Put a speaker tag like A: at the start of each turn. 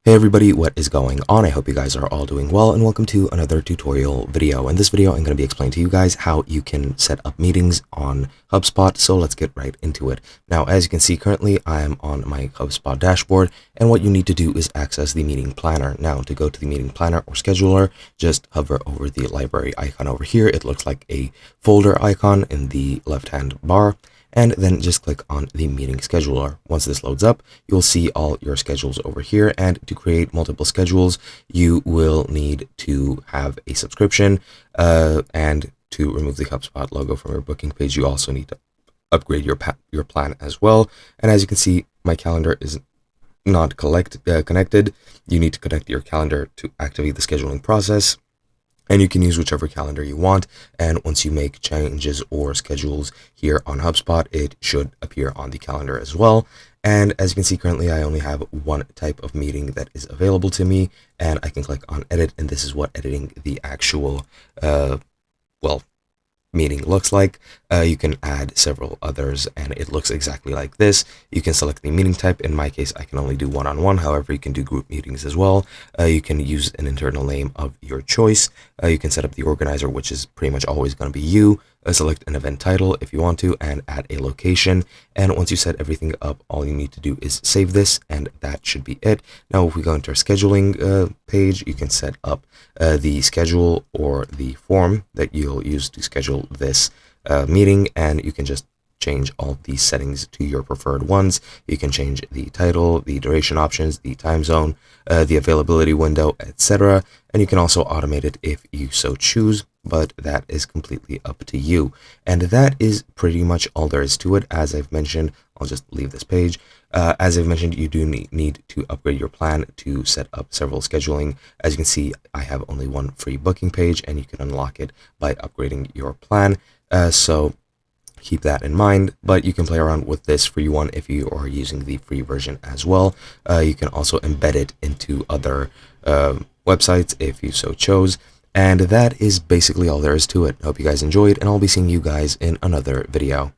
A: Hey everybody, what is going on? I hope you guys are all doing well, and welcome to another tutorial video. In this video, I'm going to be explaining to you guys how you can set up meetings on HubSpot, so let's get right into it. Now, as you can see, currently I am on my HubSpot dashboard, and what you need to do is access the meeting planner. Now, to go to the meeting planner or scheduler, just hover over the library icon over here. It looks like a folder icon in the left-hand bar, and then just click on the meeting scheduler. Once this loads up, you'll see all your schedules over here, and to create multiple schedules, you will need to have a subscription, and to remove the HubSpot logo from your booking page, you also need to upgrade your plan as well. And as you can see, my calendar is not connected. You need to connect your calendar to activate the scheduling process. And you can use whichever calendar you want. And once you make changes or schedules here on HubSpot, it should appear on the calendar as well. And as you can see, currently I only have one type of meeting that is available to me, and I can click on edit. And this is what editing the actual, meeting looks like. You can add several others, and it looks exactly like this. You can select the meeting type. In my case, I can only do one-on-one. However, you can do group meetings as well. You can use an internal name of your choice. You can set up the organizer, which is pretty much always going to be you. Select an event title if you want to, and add a location. And once you set everything up, all you need to do is save this, and that should be it. Now, if we go into our scheduling page, you can set up the schedule or the form that you'll use to schedule this meeting, and you can just change all these settings to your preferred ones. You can change the title, the duration options, the time zone, the availability window, etc. And you can also automate it if you so choose, but that is completely up to you. And that is pretty much all there is to it. As I've mentioned, I'll just leave this page. As I've mentioned, you do need to upgrade your plan to set up several scheduling. As you can see, I have only one free booking page, and you can unlock it by upgrading your plan. So keep that in mind, but you can play around with this free one if you are using the free version as well. You can also embed it into other websites if you so chose. And that is basically all there is to it. I hope you guys enjoyed, and I'll be seeing you guys in another video.